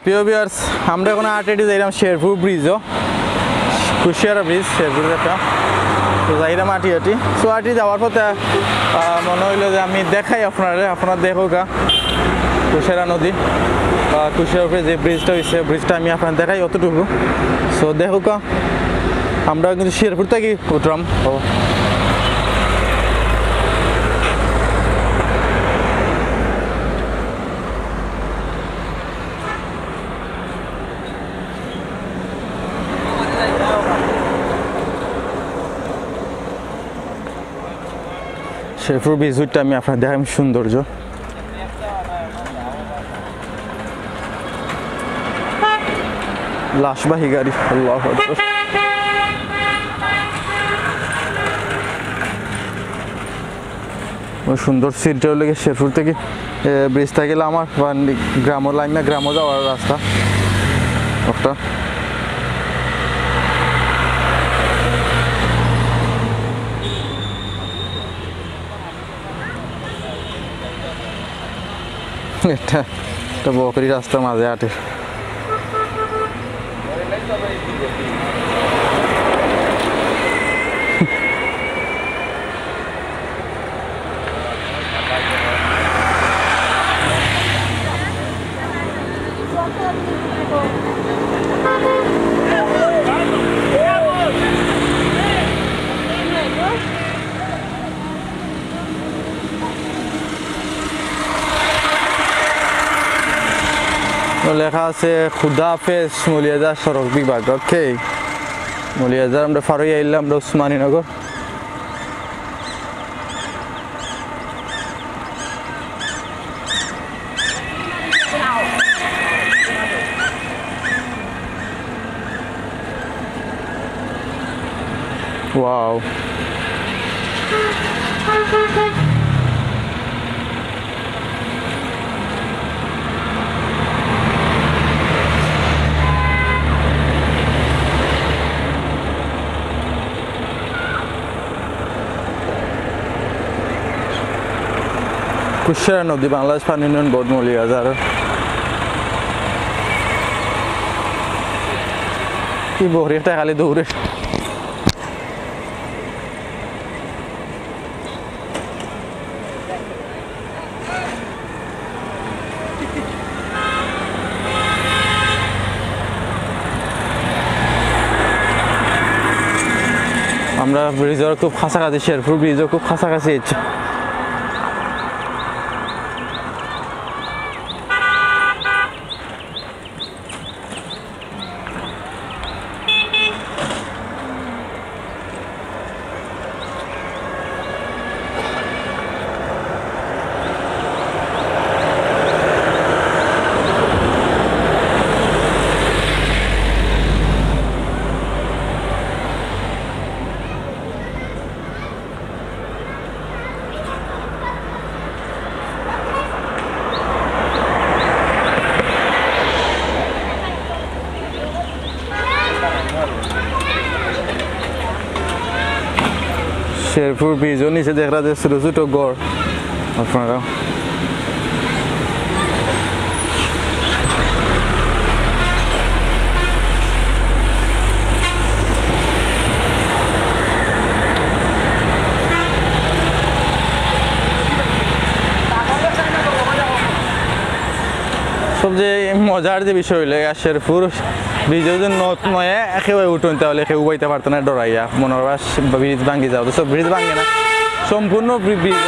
প্রিয় ভিউয়ার্স, আমরা এখন আটেটি যাইলাম শেরপুর ব্রিজও, কুশিয়ারা ব্রিজ শেরপুরের একটা। তো যাইলাম আটি সো আটি যাওয়ার পথে মনে হইলো যে আমি দেখাই আপনারা দেখো গা কুশিয়ারা নদী, কুশিয়ার উপরে যে ব্রিজটা হয়েছে ব্রিজটা আমি আপনার দেখাই অতটুকু। সো দেখো গা, আমরা কিন্তু শেরপুর থেকে উঠলাম। শেরপুর ব্রিজটা আমি আপনার দেখাম সৌন্দর্য। লাশবাহী গাড়ি, আল্লাহু আকবার। সুন্দর সিটটা লেগে শেরপুর থেকে ব্রিজটা গেলে আমার গ্রাম লাইন না গ্রামও যাওয়ার রাস্তা একটা। এটা একটা বকরি রাস্তার মাঝে আটে। লেখা আছে খুদা হাফেজ মৌলিয়াজার সড়ক বিভাগ। ওকে, মৌলিয়াজার আমরা ফারুই আইলাম, আমরা উসমানীনগর। ওয়াও, কুশিয়ারা নদী, বাংলাদেশ পানি উন্নয়ন বোর্ড, মৌলিয়াজার। কি বহরি একটা খালি দৌড়ে। আমরা ব্রিজের খুব কাছাকাছি, শেরপুর ব্রিজও খুব কাছাকাছি হচ্ছে। শেরপুর ব্রিজও নিচে দেখা যায় ছোটো ছোটো গড়। আপনারা সবচেয়ে মজার যে বিষয় হইলে শেরপুর ব্রিজের যে নথ নয় একেবারে উঠুন, তাহলে কেউ বইতে পারতো না ডরাইয়া, মনে হয় ব্রিজ ভাঙ্গি যাও। তো সব ব্রিজ ভাঙে না, সম্পূর্ণ ব্রিজ।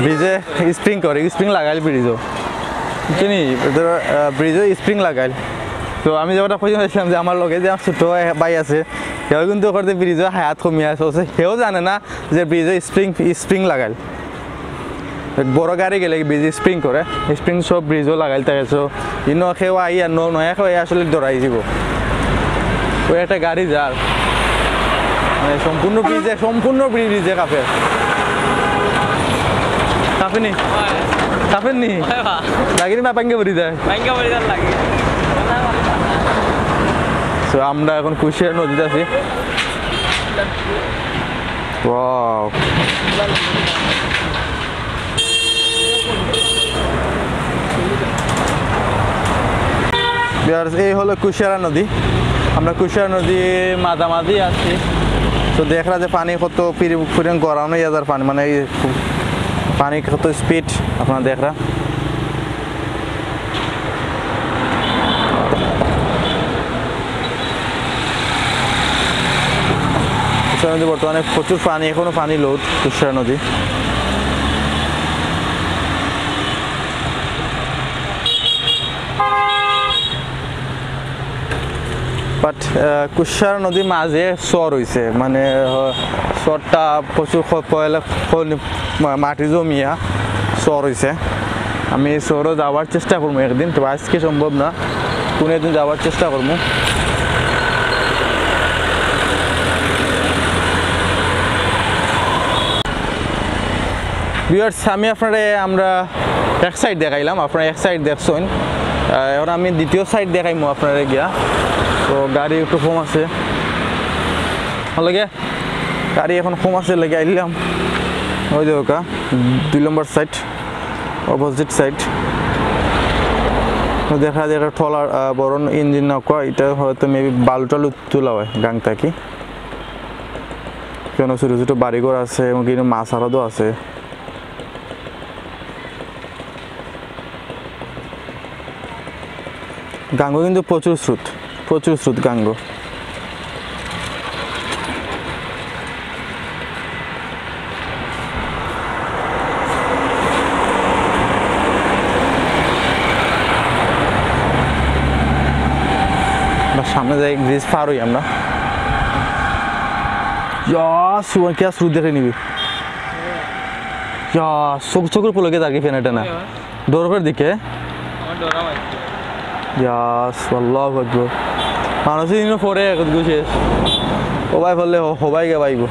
ব্রিজে স্প্রিং করে, স্প্রিং লাগাইল ব্রিজও চিনি, ব্রিজে স্প্রিং লাগাইল। তো আমি যেটা খুঁজেছিলাম যে আমার লগে যে ছোট ভাই আছে, সেও কিন্তু করতে ব্রিজে হায়াত কমিয়ে আছে, সেও জানে না যে ব্রিজে স্প্রিং লাগাইল। বড় গাড়ি গেলে ব্রিজ স্প্রিং করে, স্প্রিং সব ব্রিজও লাগাইল থাকে। সো ইনো সেও আই আর নয়া খেয়ে আসলে দৌড়াই যাব। ওই একটা গাড়ি যার মানে সম্পূর্ণ ব্রিজে কাপে কাপেনি। কাপের নি লাগেনি না পাঙ্গে ভরি দেয় লাগে সো আমরা এখন কুশিয়ারা নদীতে আছি ওয়াও এই হলো কুশিয়ারা নদী আমরা কুশিয়ারা নদী মাঝামাঝি আছি তো দেখরা যে পানি কত পুরো গরম হয়ে যার পানি মানে পানি কত স্পিড আপনারা দেখরা কুশিয়ারা নদী বর্তমানে প্রচুর পানি এখনো পানি লোড কুশিয়ারা নদী বাট কুশিয়ারা নদীর মাঝে চর হয়েছে মানে চরটা প্রচুর পয়লা মাটি জমিয়া চর হয়েছে আমি চরও যাওয়ার চেষ্টা করবো একদিন তো আজকে সম্ভব না কোনো একদিন যাওয়ার চেষ্টা করবো ভিউয়ার্স আমি আপনারা আমরা এক সাইড দেখাইলাম আপনারা এক সাইড দেখছেন এখন আমি দ্বিতীয় সাইড দেখাইমো আপনারা গিয়া তো গাড়ি একটু কম আছে লাগে গাড়ি এখন কম আছে লেগে আইলাম ওই দেখা 2 নম্বর সাইড অপোজিট সাইড দেখা যায় একটা ট্রলার বড় ইঞ্জিন নৌকা এটা হয়তো মেবি বালু টালু তোলা হয় গাং থাকি কেন ছোটো ছোটো বাড়িঘর আছে এবং কিন্তু মাছ আলাদা আছে গাঙ্গ কিন্তু প্রচুর স্রোত গাঙ্গ সামনে যাই ব্রিজ পার হই আমরা क्या स्रुत देखे निबी चोखर पोलके ताकि फैन এটা না ডোরকের দিকে ইয়াস আল্লাহু আকবার মানুষ দিন পরে একদ গুছে ওবাই বললে হবাই গে বাইবো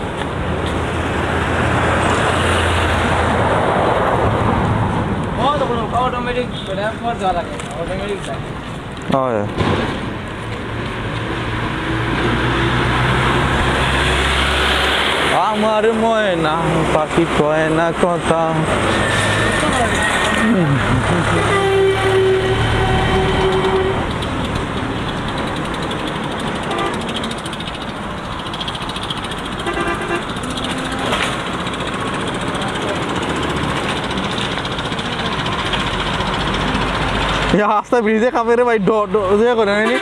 ও তো কোনো অটোমেটিক ব্রেক ফর দেওয়া লাগে অটোমেটিক যায় হয় আমার ময়না পাখি কয় না কথা রাস্তা ব্রিজে খাবে রে ভাই ডো করে নাকি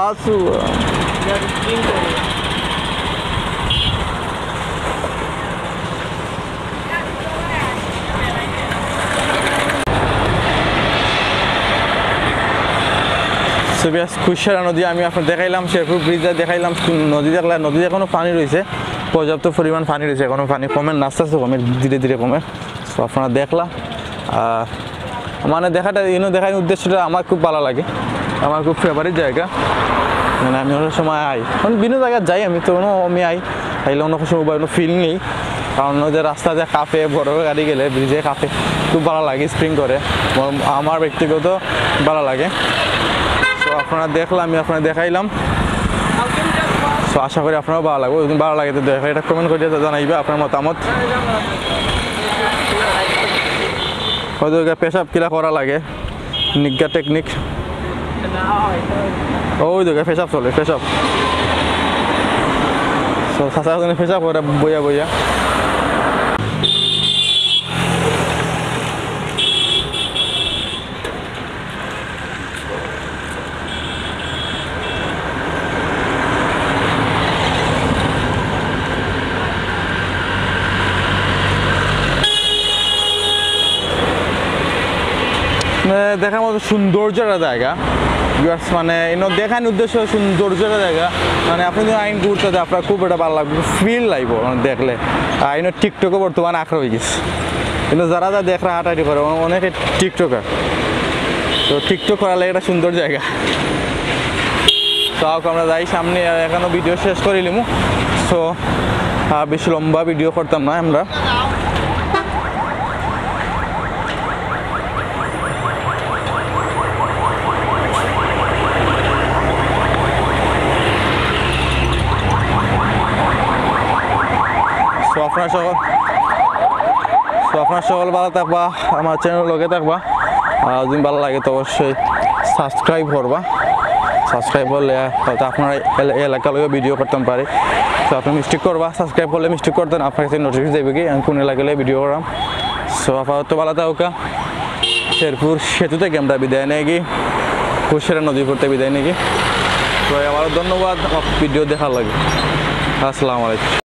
আসু কুশিয়ারা নদী আমি আপনার দেখাইলাম শেরপুর ব্রিজে দেখাইলাম নদী দেখলাম নদীতে এখনো পানি রয়েছে পর্যাপ্ত পরিমাণ পানি রয়েছে এখনো পানি কমে আস্তে আস্তে কমে ধীরে ধীরে কমে তো আপনারা দেখলাম মানে দেখাটা দেখার উদ্দেশ্যটা আমার খুব ভালো লাগে আমার খুব ফেভারিট জায়গা মানে আমি অনেক সময় আই মানে বিভিন্ন জায়গায় যাই আমি তো আমি আইলে অন্য সময় কোনো ফিল নেই কারণ যে রাস্তাতে কাঁপে বড় গাড়ি গেলে ব্রিজে কাঁপে খুব ভালো লাগে স্প্রিং করে আমার ব্যক্তিগত ভালো লাগে তো আপনারা দেখলাম আমি আপনারা দেখাইলাম তো আশা করি আপনারাও ভালো লাগবে ওই ভালো লাগে তো দেখা এটা কমেন্ট করে জানাইবে আপনার মতামত হয়তো পেশাব কিলা করা লাগে নিজ্ঞা টেকনিক ওই দেখে পেশাব চলে পেশাব চাচা পেশাব করে বইয়া বইয়া দেখার মতো সৌন্দর্যের জায়গা মানে দেখার উদ্দেশ্য সৌন্দর্যের জায়গা মানে আপনি যদি আইন ঘুরতে আপনার খুব এটা ভালো লাগবে ফিল লাগবে দেখলে আইন টিকটকও বর্তমানে আঁকড়া হয়ে গেছে কিন্তু যারা যা দেখরা হাঁটাহাঁটি করে অনেকে টিকটকার তো টিকটক করালে একটা সুন্দর জায়গা তো আমরা যাই সামনে এখনো ভিডিও শেষ করে নিলাম সো বেশি লম্বা ভিডিও করতাম না আমরা আপনারা সকল ভালো থাকবা, আমার চ্যানেল লগে থাকবা। আর যদি ভালো লাগে তো অবশ্যই সাবস্ক্রাইব করবা। সাবস্ক্রাইব করলে হয়তো আপনারা এলাকার লগে ভিডিও করতাম পারে। তো আপনি মিস্টেক করবা, সাবস্ক্রাইব করলে মিস্টেক করতেন, আপনার কাছে নোটিফিকেশন দেবে কি আমি কোন এলাকায় ভিডিও করাম। সো আপাতত ভালো থাকুকা। শেরপুর সেতু থেকে আমরা বিদায় নিয়ে গিয়ে কুশিয়ারা নদী করতে বিদায় নিয়ে গিয়ে। তো আবারও ধন্যবাদ ভিডিও দেখার লাগে। আসসালামু আলাইকুম।